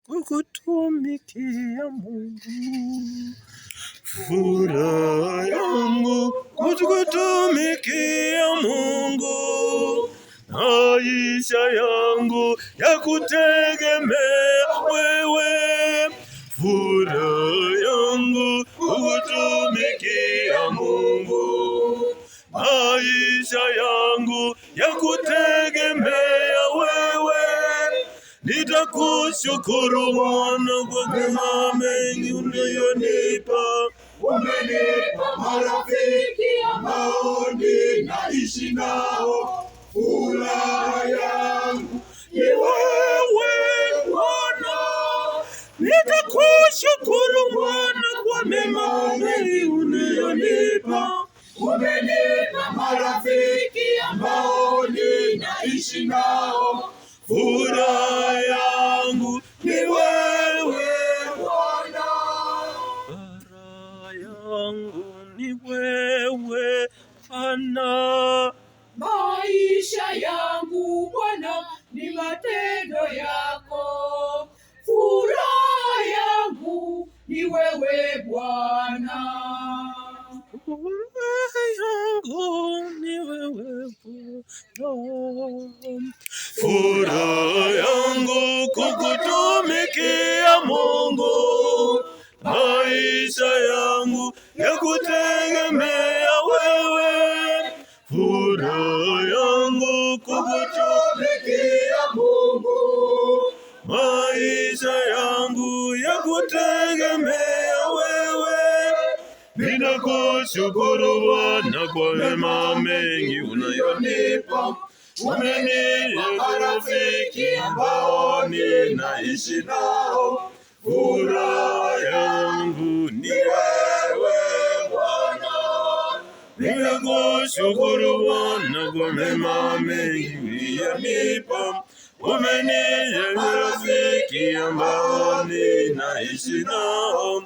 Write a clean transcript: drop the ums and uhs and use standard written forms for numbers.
kukutumikia Mungu. Furaha yangu kukutumikia Mungu, maisha yangu ya kutegemea wewe. Furaha yangu kukutumikia Mungu, maisha yangu ya kutegemea wewe. Nitakushukuru Bwana kwa mema mengi unayonipa. Umenipa marafiki ambao ninaishi nao. Furaha yangu ni wewe Bwana. Nitakushukuru Bwana kwa mema mengi unayonipa. Umenipa marafiki ambao ninaishi nao. Furaha yangu ni wewe Bwana. Furaha yangu ni wewe Bwana. Maisha yangu Bwana ni matendo yako. Furaha yangu ni wewe Bwana. Furaha yangu ni wewe Bwana. Furaha yangu kukutumikia Mungu, maisha yangu ya kutegemea wewe. Furaha yangu kukutumikia Mungu, maisha yangu ya kutegemea wewe. Ninakushukuru Bwana kwa mema mengi unayonipa. Umenipa marafiki ambao ninaishi nao. Furaha yangu ni wewe Bwana. Ninakushukuru Bwana kwa mema mengi uliyonipa. Umenipa marafiki ambao ninaishi nao.